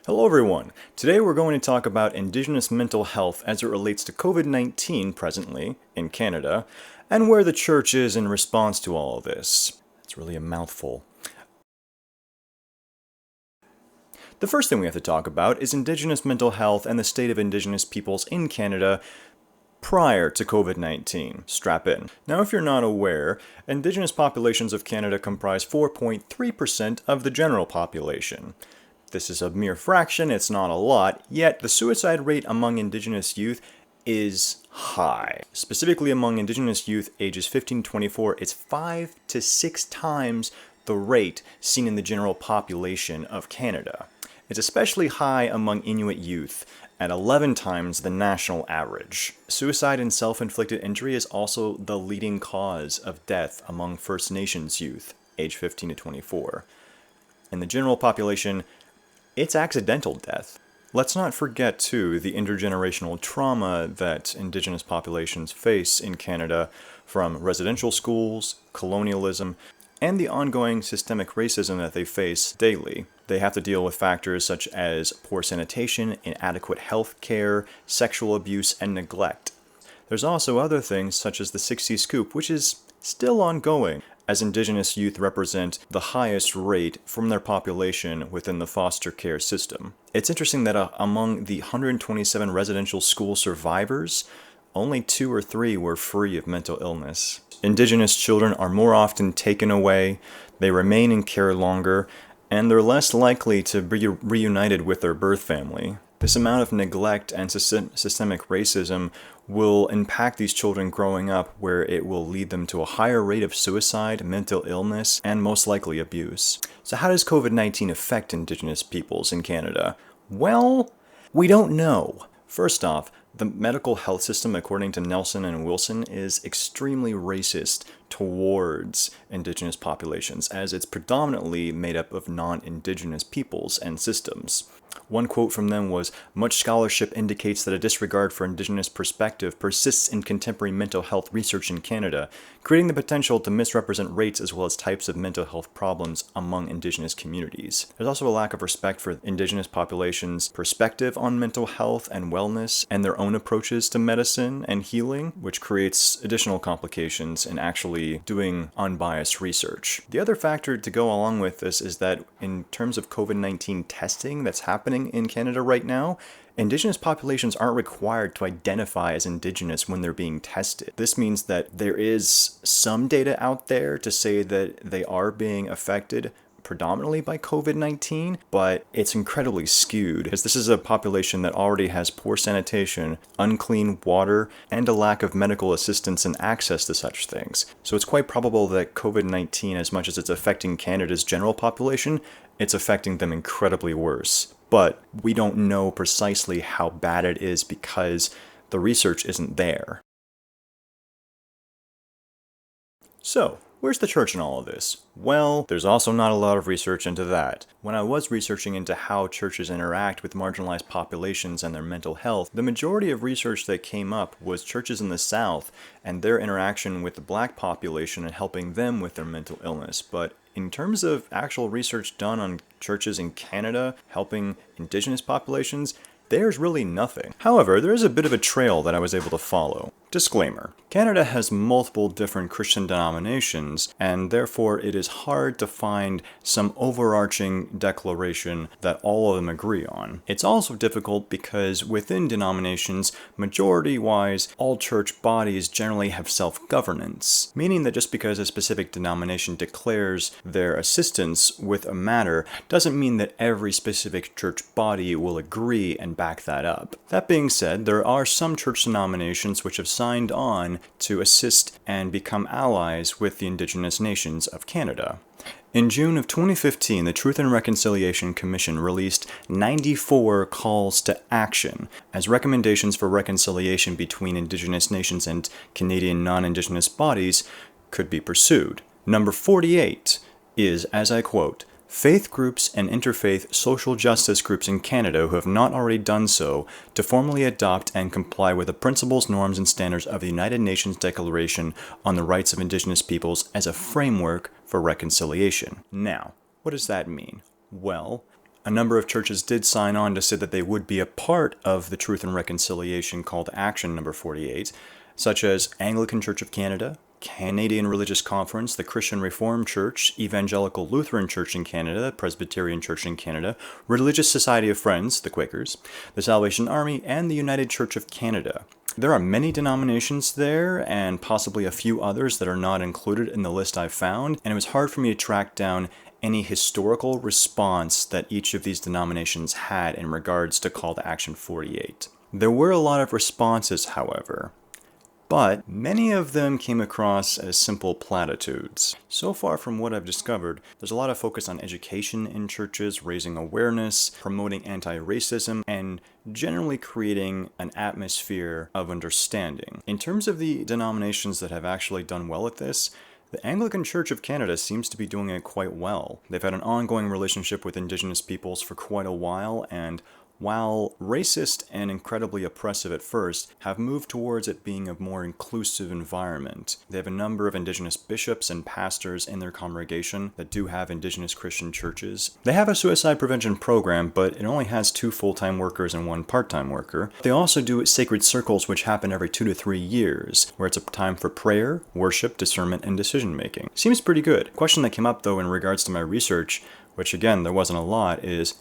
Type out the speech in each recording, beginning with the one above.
Hello everyone! Today we're going to talk about Indigenous mental health as it relates to COVID-19 presently in Canada, and where the church is in response to all of this. It's really a mouthful. The first thing we have to talk about is Indigenous mental health and the state of Indigenous peoples in Canada prior to COVID-19. Strap in. Now, if you're not aware, Indigenous populations of Canada comprise 4.3% of the general population. This is a mere fraction, it's not a lot, yet the suicide rate among Indigenous youth is high. Specifically among Indigenous youth ages 15 to 24, it's 5 to 6 times the rate seen in the general population of Canada. It's especially high among Inuit youth, at 11 times the national average. Suicide and self-inflicted injury is also the leading cause of death among First Nations youth, age 15 to 24. In the general population, it's accidental death. Let's not forget, too, the intergenerational trauma that Indigenous populations face in Canada from residential schools, colonialism, and the ongoing systemic racism that they face daily. They have to deal with factors such as poor sanitation, inadequate health care, sexual abuse, and neglect. There's also other things such as the 60 Scoop, which is still ongoing, as Indigenous youth represent the highest rate from their population within the foster care system. It's interesting that among the 127 residential school survivors, only 2 or 3 were free of mental illness. Indigenous children are more often taken away, they remain in care longer, and they're less likely to be reunited with their birth family. This amount of neglect and systemic racism will impact these children growing up, where it will lead them to a higher rate of suicide, mental illness, and most likely abuse. So how does COVID-19 affect Indigenous peoples in Canada? Well, we don't know. First off, the medical health system, according to Nelson and Wilson, is extremely racist towards Indigenous populations, as it's predominantly made up of non-Indigenous peoples and systems. One quote from them was, "Much scholarship indicates that a disregard for Indigenous perspective persists in contemporary mental health research in Canada, creating the potential to misrepresent rates as well as types of mental health problems among Indigenous communities." There's also a lack of respect for Indigenous populations' perspective on mental health and wellness and their own approaches to medicine and healing, which creates additional complications in actually doing unbiased research. The other factor to go along with this is that in terms of COVID-19 testing that's happening in Canada right now, Indigenous populations aren't required to identify as Indigenous when they're being tested. This means that there is some data out there to say that they are being affected predominantly by COVID-19, but it's incredibly skewed, because this is a population that already has poor sanitation, unclean water, and a lack of medical assistance and access to such things. So it's quite probable that COVID-19, as much as it's affecting Canada's general population, it's affecting them incredibly worse. But we don't know precisely how bad it is because the research isn't there. So, where's the church in all of this? Well, there's also not a lot of research into that. When I was researching into how churches interact with marginalized populations and their mental health, the majority of research that came up was churches in the South and their interaction with the Black population and helping them with their mental illness. But in terms of actual research done on churches in Canada helping Indigenous populations, there's really nothing. However, there is a bit of a trail that I was able to follow. Disclaimer: Canada has multiple different Christian denominations, and therefore it is hard to find some overarching declaration that all of them agree on. It's also difficult because within denominations, majority-wise, all church bodies generally have self-governance, meaning that just because a specific denomination declares their assistance with a matter doesn't mean that every specific church body will agree and back that up. That being said, there are some church denominations which have signed on to assist and become allies with the Indigenous nations of Canada. In June of 2015, the Truth and Reconciliation Commission released 94 calls to action as recommendations for reconciliation between Indigenous nations and Canadian non-Indigenous bodies could be pursued. Number 48 is, as I quote, "Faith groups and interfaith social justice groups in Canada who have not already done so to formally adopt and comply with the principles, norms, and standards of the United Nations Declaration on the Rights of Indigenous Peoples as a framework for reconciliation." Now, what does that mean? Well, A number of churches did sign on to say that they would be a part of the Truth and Reconciliation Call to Action number 48, such as Anglican Church of Canada, Canadian Religious Conference, the Christian Reformed Church, Evangelical Lutheran Church in Canada, Presbyterian Church in Canada, Religious Society of Friends, the Quakers, the Salvation Army, and the United Church of Canada. There are many denominations there, and possibly a few others that are not included in the list I've found, and it was hard for me to track down any historical response that each of these denominations had in regards to Call to Action 48. There were a lot of responses, however, but many of them came across as simple platitudes. So far from what I've discovered, there's a lot of focus on education in churches, raising awareness, promoting anti-racism, and generally creating an atmosphere of understanding. In terms of the denominations that have actually done well at this, the Anglican Church of Canada seems to be doing it quite well. They've had an ongoing relationship with Indigenous peoples for quite a while, and while racist and incredibly oppressive at first, have moved towards it being a more inclusive environment. They have a number of Indigenous bishops and pastors in their congregation that do have Indigenous Christian churches. They have a suicide prevention program, but it only has 2 full-time workers and 1 part-time worker. They also do sacred circles, which happen every 2 to 3 years, where it's a time for prayer, worship, discernment, and decision-making. Seems pretty good. The question that came up, though, in regards to my research, which again, there wasn't a lot, is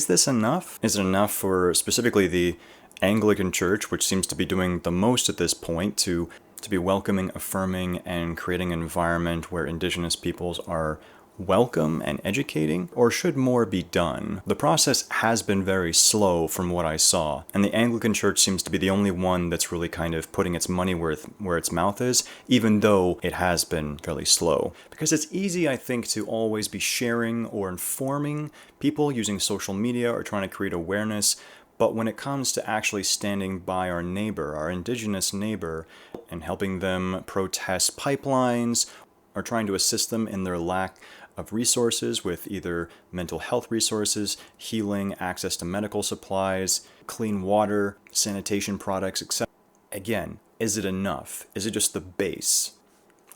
this enough? Is it enough for specifically the Anglican Church, which seems to be doing the most at this point, to be welcoming, affirming, and creating an environment where Indigenous peoples are welcome and educating? Or should more be done? The process has been very slow from what I saw, and the Anglican Church seems to be the only one that's really kind of putting its money where its mouth is, even though it has been fairly slow. Because it's easy, I think, to always be sharing or informing people using social media or trying to create awareness, but when it comes to actually standing by our neighbor, our Indigenous neighbor, and helping them protest pipelines, or trying to assist them in their lack of resources with either mental health resources, healing, access to medical supplies, clean water, sanitation products, etc. Again, is it enough? Is it just the base?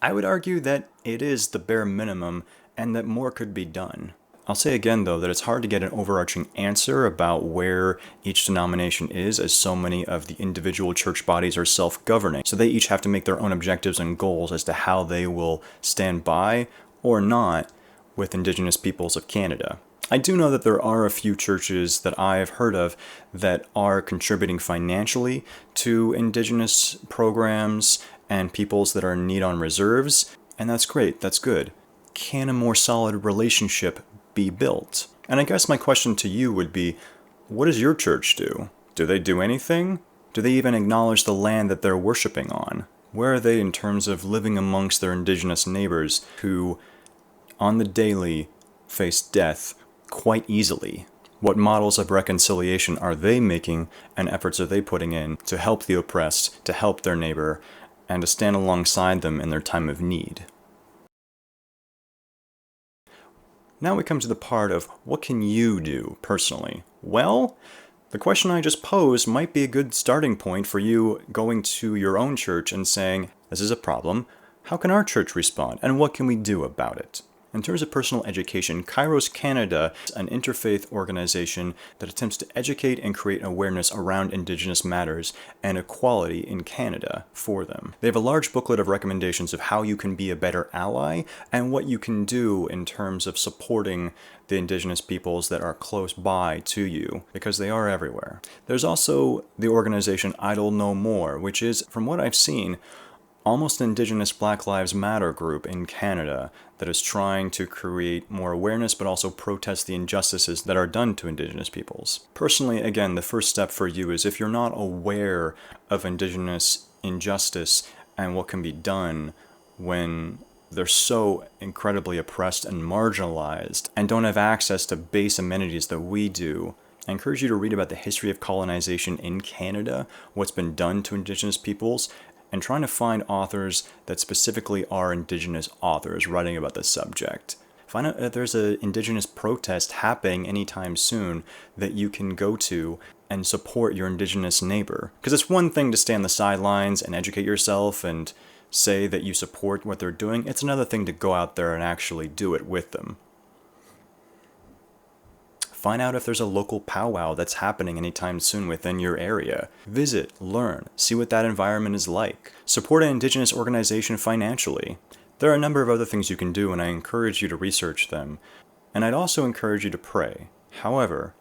I would argue that it is the bare minimum and that more could be done. I'll say again, though, that it's hard to get an overarching answer about where each denomination is, as so many of the individual church bodies are self-governing. So they each have to make their own objectives and goals as to how they will stand by or not with Indigenous peoples of Canada. I do know that there are a few churches that I've heard of that are contributing financially to Indigenous programs and peoples that are in need on reserves, and that's great, that's good. Can a more solid relationship be built? And I guess my question to you would be, what does your church do? Do they do anything? Do they even acknowledge the land that they're worshiping on? Where are they in terms of living amongst their Indigenous neighbors who, on the daily, face death quite easily? What models of reconciliation are they making and efforts are they putting in to help the oppressed, to help their neighbor, and to stand alongside them in their time of need? Now we come to the part of what can you do personally? Well, the question I just posed might be a good starting point for you going to your own church and saying, this is a problem, how can our church respond, and what can we do about it? In terms of personal education, Kairos Canada is an interfaith organization that attempts to educate and create awareness around Indigenous matters and equality in Canada for them. They have a large booklet of recommendations of how you can be a better ally and what you can do in terms of supporting the Indigenous peoples that are close by to you, because they are everywhere. There's also the organization Idle No More, which is, from what I've seen, almost an Indigenous Black Lives Matter group in Canada that is trying to create more awareness but also protest the injustices that are done to Indigenous peoples. Personally, again, the first step for you is if you're not aware of Indigenous injustice and what can be done when they're so incredibly oppressed and marginalized and don't have access to base amenities that we do, I encourage you to read about the history of colonization in Canada, what's been done to Indigenous peoples, and trying to find authors that specifically are Indigenous authors writing about the subject. Find out if there's an Indigenous protest happening anytime soon that you can go to and support your Indigenous neighbor. Because it's one thing to stay on the sidelines and educate yourself and say that you support what they're doing. It's another thing to go out there and actually do it with them. Find out if there's a local powwow that's happening anytime soon within your area. Visit, learn, see what that environment is like. Support an Indigenous organization financially. There are a number of other things you can do, and I encourage you to research them. And I'd also encourage you to pray. However,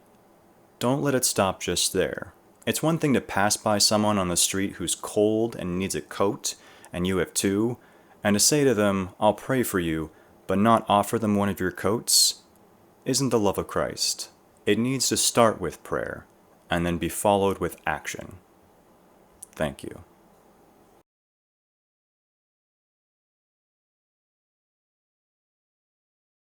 don't let it stop just there. It's one thing to pass by someone on the street who's cold and needs a coat, and you have two, and to say to them, "I'll pray for you," but not offer them one of your coats, isn't the love of Christ. It needs to start with prayer, and then be followed with action. Thank you.